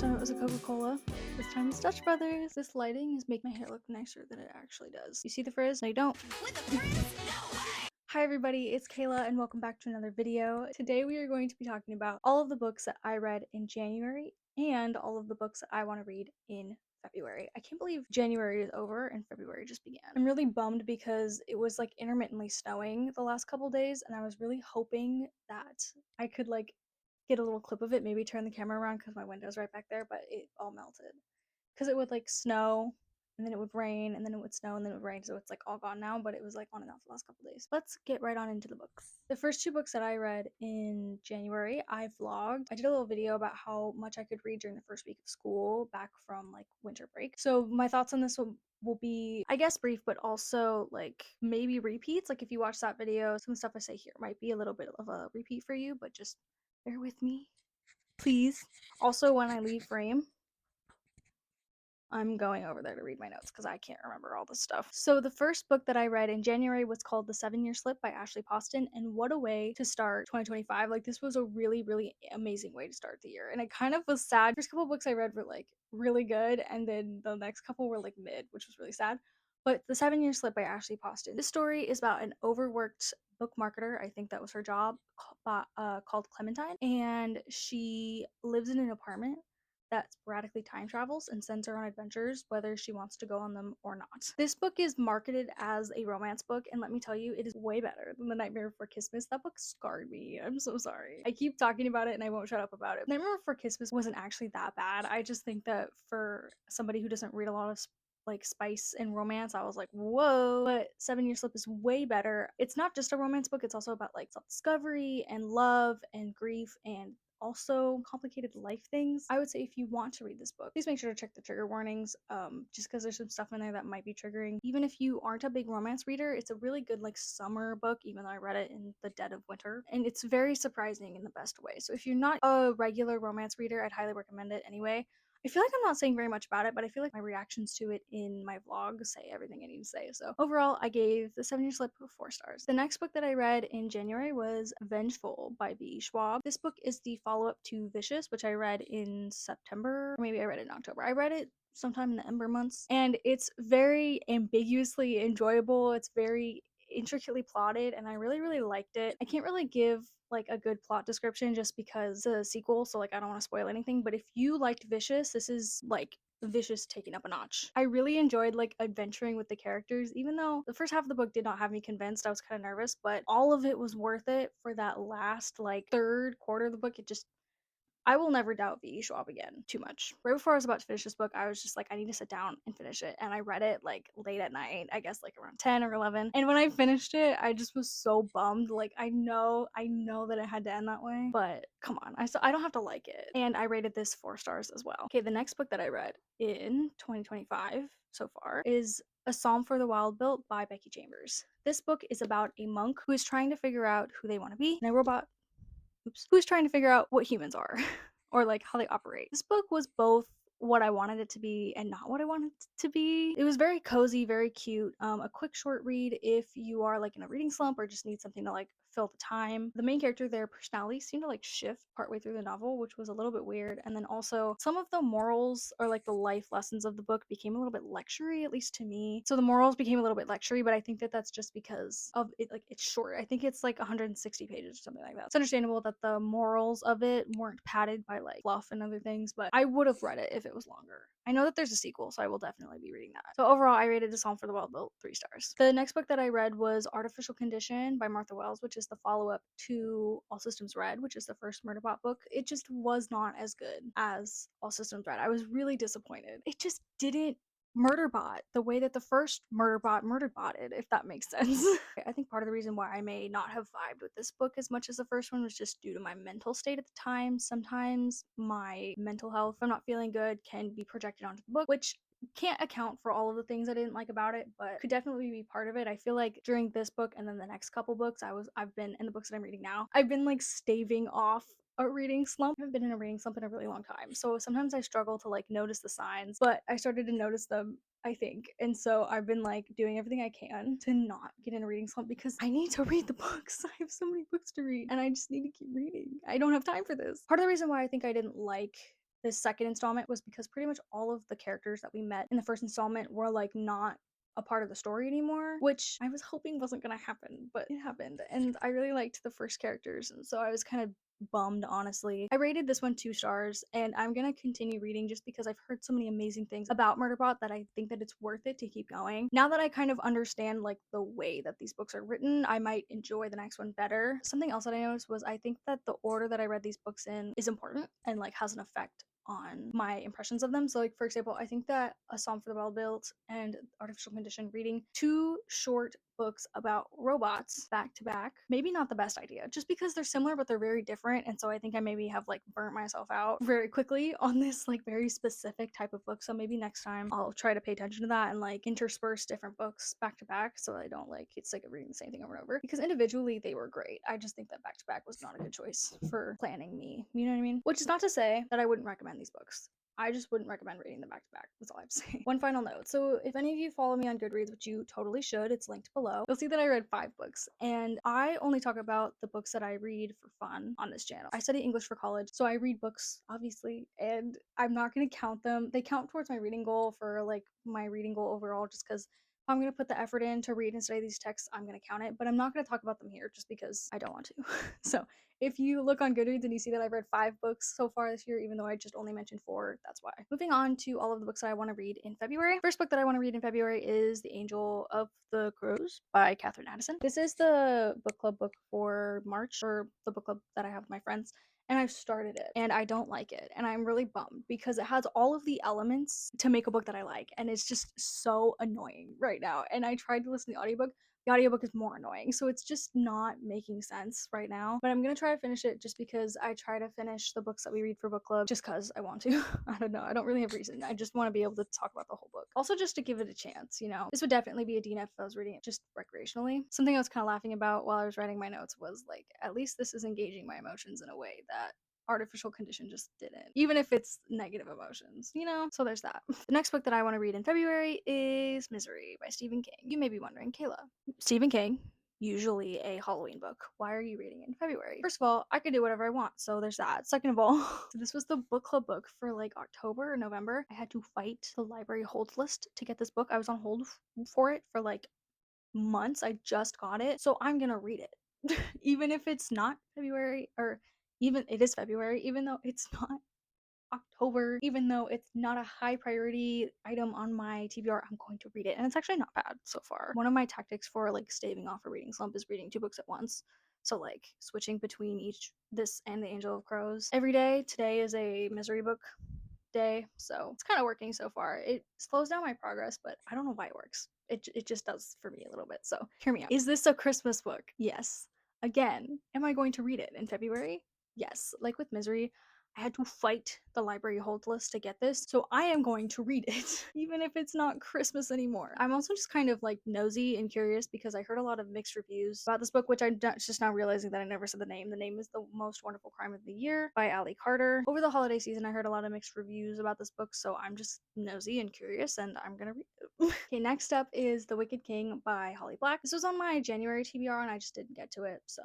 Last time it was a Coca-Cola. This time it's Dutch Brothers. This lighting is making my hair look nicer than it actually does. You see the frizz? No, you don't. With a frizz? No way! Hi everybody, it's Kayla and welcome back to another video. Today we are going to be talking about all of the books that I read in January and all of the books that I want to read in February. I can't believe January is over and February just began. I'm really bummed because it was like intermittently snowing the last couple days and I was really hoping that I could like get a little clip of it, maybe turn the camera around because my window's right back there, but it all melted. Because it would like snow and then it would rain and then it would snow and then it would rain, so it's like all gone now, but it was like on and off the last couple days. Let's get right on into the books. The first two books that I read in January, I vlogged. I did a little video about how much I could read during the first week of school back from like winter break. So my thoughts on this will be, I guess, brief, but also like maybe repeats. Like if you watch that video, some stuff I say here might be a little bit of a repeat for you, but just bear with me, please. Also, when I leave frame, I'm going over there to read my notes because I can't remember all this stuff. So the first book that I read in January was called The 7-Year Slip by Ashely Poston, and what a way to start 2025. Like this was a really, really amazing way to start the year. And I kind of was sad. First couple books I read were like really good, and then the next couple were like mid, which was really sad. But The 7-Year Slip by Ashely Poston. This story is about an overworked book marketer, I think that was her job, called Clementine, and she lives in an apartment that sporadically time travels and sends her on adventures whether she wants to go on them or not. This book is marketed as a romance book, and let me tell you, it is way better than The Nightmare Before Christmas. That book scarred me. I'm so sorry. I keep talking about it and I won't shut up about it. Nightmare Before Christmas wasn't actually that bad. I just think that for somebody who doesn't read a lot of like spice and romance, I was like, whoa. But 7-Year Slip is way better. It's not just a romance book, it's also about like self-discovery and love and grief and also complicated life things. I would say if you want to read this book, please make sure to check the trigger warnings, just because there's some stuff in there that might be triggering. Even if you aren't a big romance reader, it's a really good like summer book, even though I read it in the dead of winter, and it's very surprising in the best way. So if you're not a regular romance reader, I'd highly recommend it anyway. I feel like I'm not saying very much about it, but I feel like my reactions to it in my vlog say everything I need to say. So overall, I gave The 7-Year Slip 4 stars. The next book that I read in January was Vengeful by Schwab. This book is the follow-up to Vicious, which I read in September, or maybe I read it in October. I read it sometime in the Ember months, and it's very ambiguously enjoyable. It's very intricately plotted, and I really, really liked it. I can't really give like a good plot description just because it's a sequel, so like I don't want to spoil anything, but if you liked Vicious, this is like Vicious taking up a notch. I really enjoyed like adventuring with the characters, even though the first half of the book did not have me convinced. I was kind of nervous, but all of it was worth it for that last like third quarter of the book. I will never doubt V.E. Schwab again too much. Right before I was about to finish this book, I was just like, I need to sit down and finish it. And I read it like late at night, I guess like around 10 or 11. And when I finished it, I just was so bummed. Like, I know that it had to end that way, but come on, I don't have to like it. And I rated this 4 stars as well. Okay, the next book that I read in 2025 so far is A Psalm for the Wild Built by Becky Chambers. This book is about a monk who is trying to figure out who they want to be, and a robot who's trying to figure out what humans are or like how they operate. This book was both what I wanted it to be and not what I wanted it to be. It was very cozy, very cute. A quick short read if you are like in a reading slump or just need something to like fill the time. The main character, their personality seemed to like shift partway through the novel, which was a little bit weird. And then also some of the morals or like the life lessons of the book became a little bit lectury, at least to me. So the morals became a little bit lectury, but I think that that's just because of it, like it's short. I think it's like 160 pages or something like that. It's understandable that the morals of it weren't padded by like fluff and other things, but I would have read it if it was longer. I know that there's a sequel, so I will definitely be reading that. So overall, I rated A Psalm for the Wild Built 3 stars. The next book that I read was Artificial Condition by Martha Wells, which is the follow-up to All Systems Red, which is the first Murderbot book. It just was not as good as All Systems Red. I was really disappointed. It just didn't Murderbot the way that the first Murderbot murderbotted, if that makes sense. I think part of the reason why I may not have vibed with this book as much as the first one was just due to my mental state at the time. Sometimes my mental health, if I'm not feeling good, can be projected onto the book, which can't account for all of the things I didn't like about it, but could definitely be part of it. I feel like during this book and then the next couple books, I've been in the books that I'm reading now, I've been like staving off a reading slump. I haven't been in a reading slump in a really long time, so sometimes I struggle to like notice the signs, but I started to notice them, I think, and so I've been like doing everything I can to not get in a reading slump because I need to read the books. I have so many books to read and I just need to keep reading. I don't have time for this. Part of the reason why I think I didn't like this second installment was because pretty much all of the characters that we met in the first installment were like not a part of the story anymore, which I was hoping wasn't gonna happen, but it happened. And I really liked the first characters, and so I was kind of bummed, honestly. I rated this one 2 stars, and I'm gonna continue reading just because I've heard so many amazing things about Murderbot that I think that it's worth it to keep going. Now that I kind of understand like the way that these books are written, I might enjoy the next one better. Something else that I noticed was I think that the order that I read these books in is important and like has an effect on my impressions of them. So like for example, I think that A Psalm for the Well-Built and Artificial Condition, reading 2 short books about robots back to back, maybe not the best idea, just because they're similar but they're very different. And so I think I maybe have like burnt myself out very quickly on this like very specific type of book. So maybe next time I'll try to pay attention to that and like intersperse different books back to back so I don't like get sick of reading the same thing over and over, because individually they were great. I just think that back to back was not a good choice for planning me, you know what I mean? Which is not to say that I wouldn't recommend these books. I just wouldn't recommend reading them back to back. That's all I have to say. One final note. So if any of you follow me on Goodreads, which you totally should, it's linked below, you'll see that I read 5 books. And I only talk about the books that I read for fun on this channel. I study English for college, so I read books, obviously, and I'm not going to count them. They count towards my reading goal for like my reading goal overall, just because if I'm going to put the effort in to read and study these texts, I'm going to count it. But I'm not going to talk about them here just because I don't want to. So if you look on Goodreads and you see that I've read 5 books so far this year, even though I just only mentioned 4, that's why. Moving on to all of the books that I want to read in February. First book that I want to read in February is The Angel of the Crows by Katherine Addison. This is the book club book for March, or the book club that I have with my friends. And I've started it and I don't like it. And I'm really bummed because it has all of the elements to make a book that I like. And it's just so annoying right now. And I tried to listen to the audiobook. The audiobook is more annoying, so it's just not making sense right now. But I'm gonna try to finish it just because I try to finish the books that we read for book club just because I want to. I don't know. I don't really have reason. I just want to be able to talk about the whole book. Also, just to give it a chance, you know. This would definitely be a DNF if I was reading it just recreationally. Something I was kind of laughing about while I was writing my notes was like, at least this is engaging my emotions in a way that Artificial Condition just didn't, even if it's negative emotions, you know? So there's that. The next book that I want to read in February is Misery by Stephen King. You may be wondering, Kayla, Stephen King, usually a Halloween book. Why are you reading it in February? First of all, I can do whatever I want, so there's that. Second of all, so this was the book club book for like October or November. I had to fight the library hold list to get this book. I was on hold for it for like months. I just got it, so I'm gonna read it. Even if it's not February, or even it is February, even though it's not October, even though it's not a high priority item on my TBR, I'm going to read it. And it's actually not bad so far. One of my tactics for like staving off a reading slump is reading 2 books at once. So like switching between each, this and The Angel of Crows every day. Today is a misery book day, so it's kind of working so far. It slows down my progress, but I don't know why it works. It just does for me a little bit. So hear me out. Is this a Christmas book? Yes. Again, am I going to read it in February? Yes. Like with Misery, I had to fight the library hold list to get this, so I am going to read it, even if it's not Christmas anymore. I'm also just kind of like nosy and curious because I heard a lot of mixed reviews about this book, which I'm just now realizing that I never said the name. The name is The Most Wonderful Crime of the Year by Ali Carter. Over the holiday season, I heard a lot of mixed reviews about this book, so I'm just nosy and curious, and I'm gonna read it. Okay, next up is The Wicked King by Holly Black. This was on my January TBR, and I just didn't get to it, so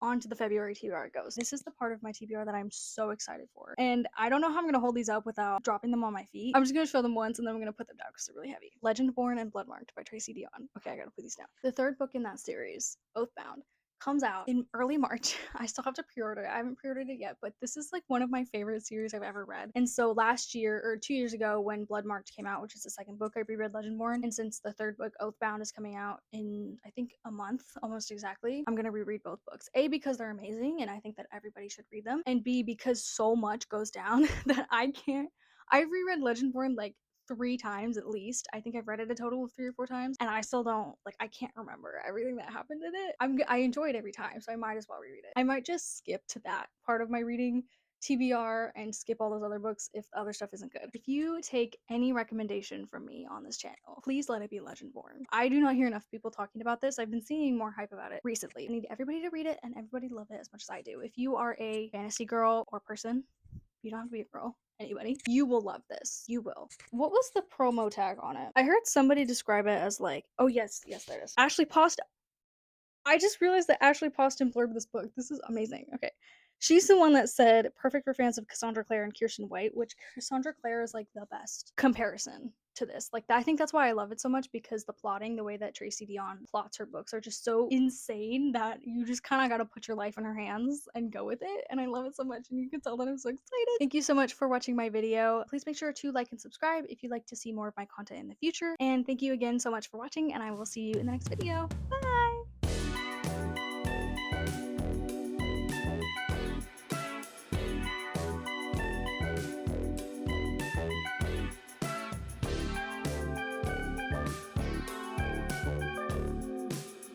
on to the February TBR it goes. This is the part of my TBR that I'm so excited for. And I don't know how I'm going to hold these up without dropping them on my feet. I'm just going to show them once and then I'm going to put them down because they're really heavy. Legendborn and Bloodmarked by Tracy Deonn. Okay, I got to put these down. The third book in that series, Oathbound, comes out in early March. I still have to pre-order it. I haven't pre-ordered it yet, but this is like one of my favorite series I've ever read. And so last year, or 2 years ago, when Bloodmarked came out, which is the second book, I reread Legendborn. And since the third book, Oathbound, is coming out in, I think, a month, almost exactly, I'm gonna reread both books. A, because they're amazing and I think that everybody should read them. And B, because so much goes down that I can't. I've reread Legendborn like 3 times at least. I think I've read it a total of 3 or 4 times, and I still don't, like, I can't remember everything that happened in it. I enjoy it every time, so I might as well reread it. I might just skip to that part of my reading TBR and skip all those other books if the other stuff isn't good. If you take any recommendation from me on this channel, please let it be Legendborn. I do not hear enough people talking about this. I've been seeing more hype about it recently. I need everybody to read it and everybody to love it as much as I do. If you are a fantasy girl or person, you don't have to be a girl, anybody, you will love this. You will. What was the promo tag on it? I heard somebody describe it as like, oh yes, there it is. Ashely Poston. I just realized that Ashely Poston blurbed this book. This is amazing. Okay. She's the one that said perfect for fans of Cassandra Clare and Kirsten White, which Cassandra Clare is like the best comparison to this. Like, I think that's why I love it so much, because the plotting, the way that Tracy Deonn plots her books are just so insane that you just kind of got to put your life in her hands and go with it. And I love it so much, and you can tell that I'm so excited. Thank you so much for watching my video. Please make sure to like and subscribe if you'd like to see more of my content in the future. And thank you again so much for watching, and I will see you in the next video. Bye!